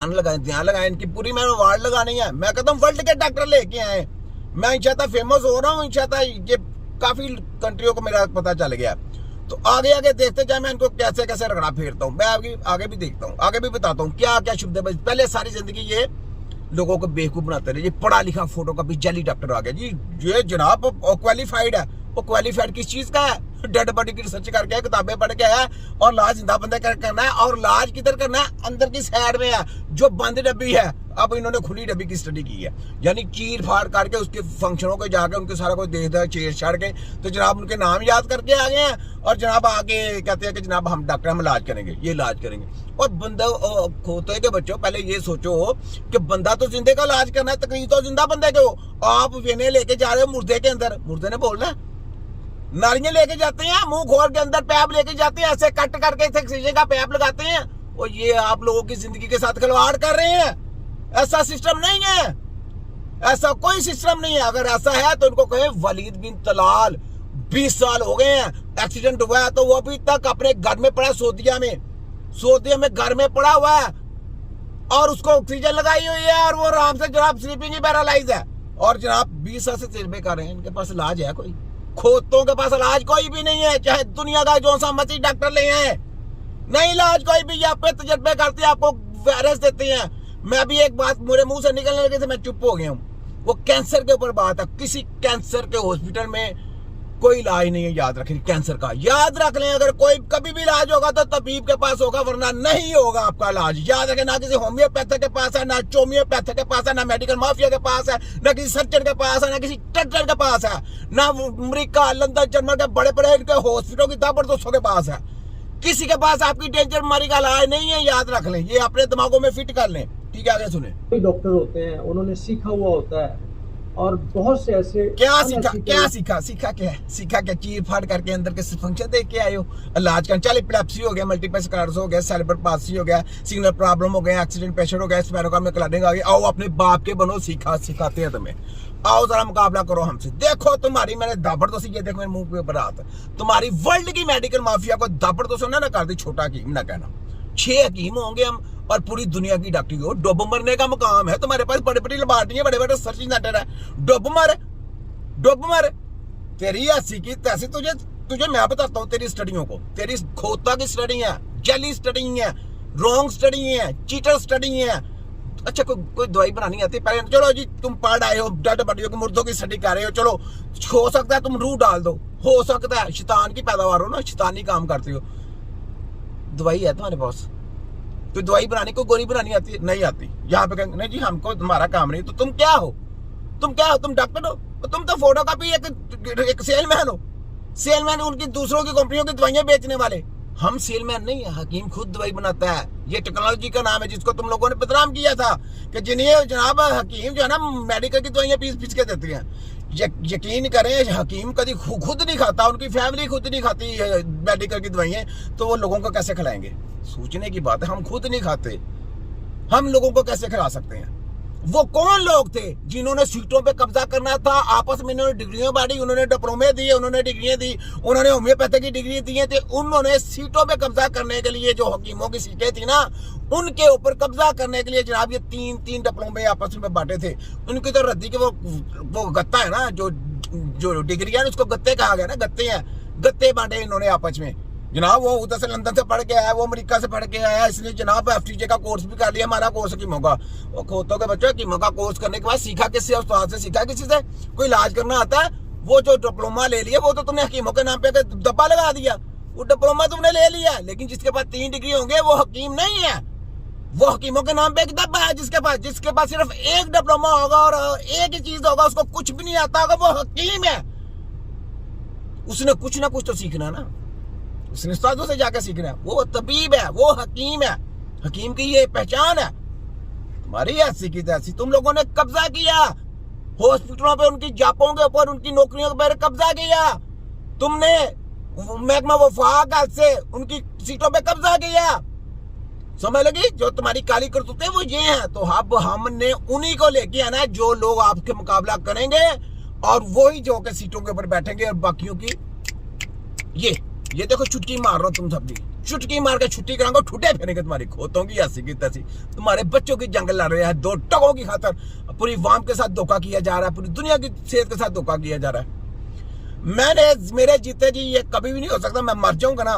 ध्यान लगाएं, इनकी पूरी मैंने वार्ड लगानी है। मैं कहता हूँ वर्ल्ड के डॉक्टर लेके आए, मैं इंशाअल्लाह फेमस हो रहा हूँ, इंशाअल्लाह ये काफी कंट्रियों को मेरा पता चल गया। तो आगे आगे देखते जाए, मैं इनको कैसे कैसे रगड़ा फेरता हूँ। मैं आगे भी देखता हूँ, आगे भी बताता हूँ क्या क्या शुभ। पहले सारी जिंदगी ये लोगों को बेवकूफ बनाते रहे, ये पढ़ा लिखा फोटो का भी जाली डॉक्टर आ गया जी। ये जनाब क्वालिफाइड है, वो क्वालिफाइड किस चीज का है? डेड बॉडी की रिसर्च करके किताबें पढ़ के आया, और लाज जिंदा बंदे करना है। और लाज किधर करना है? अंदर की साइड में है, जो बंद डब्बी है। अब इन्होंने खुली डब्बी की स्टडी की है, यानी चीर फाड़ करके उसके फंक्शनों को जाके उनके सारा कुछ देखता है, छेड़ छाड़ के, तो जनाब उनके नाम याद करके आ गए हैं। और जनाब आगे कहते हैं कि जनाब हम डॉक्टर, हम इलाज करेंगे, ये इलाज करेंगे। और बंदा खोते के बच्चों, पहले ये सोचो कि बंदा तो जिंदे का इलाज करना है, तकलीफ तो जिंदा बंदे के हो। आप वेने लेके जा रहे हो मुर्दे के अंदर, मुर्दे ने बोलना है। नारियां लेके जाते हैं, मुंह खोल के अंदर पैप लेके जाते हैं, ऐसे कट करके शीशे का पैप लगाते हैं। और ये आप लोगों की जिंदगी के साथ खिलवाड़ कर रहे हैं। ऐसा सिस्टम नहीं है, ऐसा कोई सिस्टम नहीं है। अगर ऐसा है तो इनको कहे वलीद बिन तलाल 20 साल हो गए हैं, एक्सीडेंट हुआ है तो वो अभी तक अपने घर में पड़ा है, सऊदीया में घर में पड़ा हुआ है, और उसको ऑक्सीजन लगाई हुई है, और वो आराम से जनाब स्लीपिंग ही पैरालाइज है। और जनाब 20 साल से तजर्बे कर रहे हैं, इनके पास इलाज है कोई? खोतों के पास इलाज कोई भी नहीं है, चाहे दुनिया का जो सा मर्जी डॉक्टर ले आए, नहीं इलाज कोई भी। यहाँ पे तजर्बे करते हैं, आपको वायरस देते हैं। मैं भी एक बात मेरे मुंह से निकलने लगे थे, मैं चुप हो गया हूँ। वो कैंसर के ऊपर बात है, किसी कैंसर के हॉस्पिटल में कोई इलाज नहीं है, याद रखें। कैंसर का याद रख लें, अगर कोई कभी भी इलाज होगा तो तबीब के पास होगा, वरना नहीं होगा आपका इलाज। याद रखें, ना किसी होम्योपैथिक के पास है, ना चोमियोपैथिक के पास है, ना मेडिकल माफिया के पास है, ना किसी सर्जन के पास है, ना किसी डॉक्टर के पास है, ना अमेरिका, लंदन, जर्मन के बड़े बड़े इनके हॉस्पिटलों की जबरदस्तों के पास है। किसी के पास आपकी डेंजर बीमारी का इलाज नहीं है, याद रख लें, ये अपने दिमागों में फिट कर लें। ठीक है, आगे सुने। कई डॉक्टर होते हैं, उन्होंने सीखा हुआ होता है, और बहुत से ऐसे क्या सीखा क्या? चीर फाड़ करके अंदर के फंक्शन देख के आए हो, इलाज कर। चल एपिलेप्सी हो गया, मल्टीपल स्क्लेरोसिस हो गया, सेरेब्रल पाल्सी हो गया, सिग्नल प्रॉब्लम हो गया, एक्सीडेंट पेशेंट हो गया, स्पाइनल में क्लडिंग आ गई। आओ अपने बाप के बनो, सिखाते हैं तुम्हें। आओ जरा मुकाबला करो हमसे। देखो तुम्हारी मैंने दापड़ तो ये देखो मेरे मुंह पे बरात, तुम्हारी वर्ल्ड की मेडिकल माफिया को दापड़ तो सुनना ना कर दी, छोटा हकीम ना कहना। 6 हकीम होंगे हम, और पूरी दुनिया की डॉक्टरी हो। डुब मरने का मुकाम है तुम्हारे पास, बड़े बड़ी लैबोरेटरी, बड़े बड़े सर्च सेंटर है। डुब मर। तेरी ऐसी की तैसी, तुझे मैं बताता हूँ तेरी स्टडियों को। तेरी खोता की स्टडी है, जली स्टडी है, रॉन्ग स्टडी है, चीटर स्टडी है। अच्छा कोई दवाई बनानी आती है? पहले चलो जी तुम पढ़ आए हो, डेड बॉडियों की, मुर्दों की स्टडी कर रहे हो, चलो हो सकता है तुम रूह डाल दो, हो सकता है शैतान की पैदावार हो ना, शैतानी काम करती हो। दवाई है तुम्हारे पास? तो दवाई बनानी, कोई गोली बनानी आती है? नहीं आती। यहाँ पे कहेंगे नहीं जी हमको तुम्हारा काम नहीं। तो तुम क्या हो? तुम डॉक्टर हो? तुम तो फोटो कॉपी एक सेलमैन हो। सेलमैन उनकी दूसरों की कंपनियों की दवाइयां बेचने वाले। हम सेलमैन नहीं है, हकीम खुद दवाई बनाता है। ये टेक्नोलॉजी का नाम है, जिसको तुम लोगों ने बदनाम किया था कि जिन्हें जनाब हकीम जो है ना मेडिकल की दवाइयां पीस के देती हैं। यकीन करें, हकीम कभी खुद नहीं खाता, उनकी फैमिली खुद नहीं खाती मेडिकल की दवाइयां, तो वो लोगों को कैसे खिलाएंगे? सोचने की बात है, हम खुद नहीं खाते, हम लोगों को कैसे खिला सकते हैं? वो कौन लोग थे जिन्होंने सीटों पे कब्जा करना था? आपस में इन्होंने डिग्रियां बांटी, उन्होंने डिप्लोमे दिए, उन्होंने डिग्रियां दी, उन्होंने होम्योपैथी की डिग्री दी थी। उन्होंने सीटों पे कब्जा करने के लिए, जो हकीमों की सीटें थी ना, उनके ऊपर कब्जा करने के लिए जनाब ये तीन डिप्लोमे आपस में बांटे थे। उनकी तो रद्दी के वो गत्ता है ना, जो डिग्रियां, उसको गत्ते कहा गया ना, गत्ते बांटे इन्होंने आपस में। जनाब वो उधर से लंदन से पढ़ के आया, वो अमेरिका से पढ़ के आया, इसने जनाब FTJ का कोर्स भी कर लिया, हमारा कोर्स हकीमों का। वो खोतों के बच्चों हकीमों का कोर्स करने के बाद सीखा किससे? उस्ताद से सीखा। किसी से? कोई इलाज करना आता है? वो जो डिप्लोमा ले लिया, वो तो तुमने हकीमों के नाम पे दब्बा लगा दिया। वो डिप्लोमा तुमने ले लिया, लेकिन जिसके पास 3 डिग्री होंगे वो हकीम नहीं है, वो हकीमों के नाम पे एक दब्बा है। जिसके पास सिर्फ 1 डिप्लोमा होगा और एक ही चीज होगा, उसको कुछ भी नहीं आता होगा, वो हकीम है। उसने कुछ ना कुछ तो सीखना ना, उसने उस्तादों से जाकर सीखना है। वो तबीब है, वो हकीम है, हकीम की ये पहचान है। तुम्हारी ऐसी की तैसी, तुम लोगों ने कब्जा किया हॉस्पिटलों पे, उनकी जापों के ऊपर, उनकी नौकरियों के ऊपर कब्जा किया। तुमने महकमा वफाक से उनकी सीटों पे कब्जा किया। समझ लगी? जो तुम्हारी काली करतूतें वो ये हैं। तो अब हमने उन्हीं को लेके आना है जो लोग आपके मुकाबला करेंगे, और वही जो के सीटों के ऊपर बैठेंगे, और बाकियों की ये देखो चुटकी मार रहा हूं तुम सब भी। चुटकी मार के छुट्टी कराऊंगा, ठुटे फेरेंगे तुम्हारी खोतों की ऐसी की तैसी। तुम्हारे बच्चों की जंग लड़ रहे हैं 2 टकों की खातर, पूरी वाम के साथ धोखा किया जा रहा है, पूरी दुनिया की सेहत के साथ धोखा किया जा रहा है। मेरे जीते जी ये कभी भी नहीं हो सकता। मैं मर जाऊंगा ना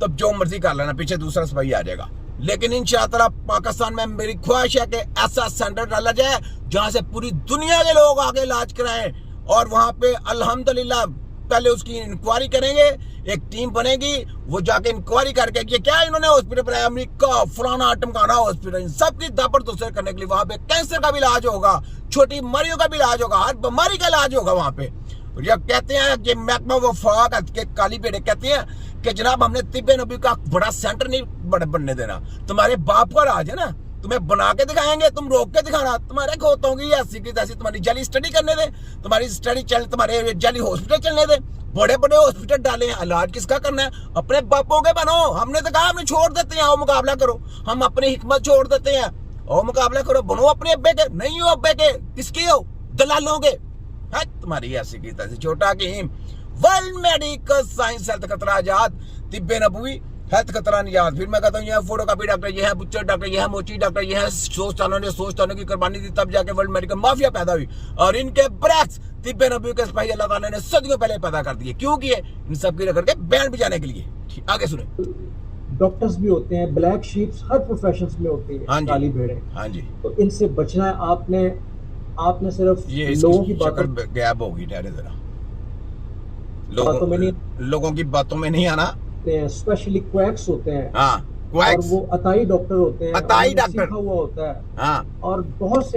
तब जो मर्जी कर लेना, पीछे दूसरा सिपाही आ जाएगा। लेकिन इंशाअल्लाह पाकिस्तान में मेरी ख्वाहिश है कि ऐसा सेंटर डाला जाए जहां से पूरी दुनिया के लोग आके इलाज कराएं, और वहां पे अल्हम्दुलिल्लाह पहले उसकी इंक्वायरी करेंगे, एक टीम बनेगी, वो जाके इंक्वायरी करके ये क्या इन्होंने हॉस्पिटल बनाया, अमेरिका फलाना टमकाना हॉस्पिटल, सबकी दापर दूसरे करने के लिए वहां पे कैंसर का भी इलाज होगा, छोटी बीमारियों का भी इलाज होगा, हर बीमारी का इलाज होगा वहां पे। जब कहते हैं कि महकमा वफाक के काली पेड़े कहते हैं कि जनाब हमने तिब्बे नबी का बड़ा सेंटर नहीं बनने देना, तुम्हारे बाप का राज है ना, तुम्हें बना के दिखाएंगे, तुम रोक के दिखाना, तुम्हारे खोतों की ऐसी की तैसी तुम्हारी जाली स्टडी करने दे, तुम्हारी स्टडी चल, तुम्हारे जाली हॉस्पिटल चलने दे, बड़े बड़े हॉस्पिटल डाले हैं, इलाज किसका करना है, अपने बापों के बनो। हमने तो कहा हमने छोड़ देते हैं, आओ मुकाबला करो, हम अपनी हिकमत छोड़ देते हैं, आओ मुकाबला करो, बनो अपने अब्बे के, नहीं हो अब्बे के, किसके हो, दलालों के। है तुम्हारी ऐसी की तैसी। छोटा कीम वर्ल्ड मेडिकल साइंस हेल्थ खतरा आजाद, तिब्बे नबवी हेल्थ खतरा निजात। फिर मैं कहता हूँ यह फोटो कापी डॉक्टर, यह है बुच्चर डॉक्टर, यह है मोची डॉक्टर, यह है सोचतानों की कुर्बानी दी, तब जाके वर्ल्ड मेडिकल माफिया पैदा हुई, और इनके ब्रैक्स तिब्बे नबवी के सिपाही अल्लाह ताला ने सदियों पहले पैदा कर दिए। क्यों किए? इन सब की करके बैंड बजाने के लिए। आगे सुने। डॉक्टर्स भी होते हैं, ब्लैक शीप्स हर प्रोफेशंस में होती है, हाँ जी, काली भेड़ें। हाँ जी, तो इनसे बचना है। आपने सिर्फ ये लोगों की शक्ल बातों गैप होगी, ठहरे जरा, लोगों की बातों में नहीं आना। स्पेशली क्वैक्स होते हैं, हाँ, और वो अताई डॉक्टर होते हैं, अताई उन्होंने डॉक्टर सीखा हुआ होता है, हाँ, और बहुत से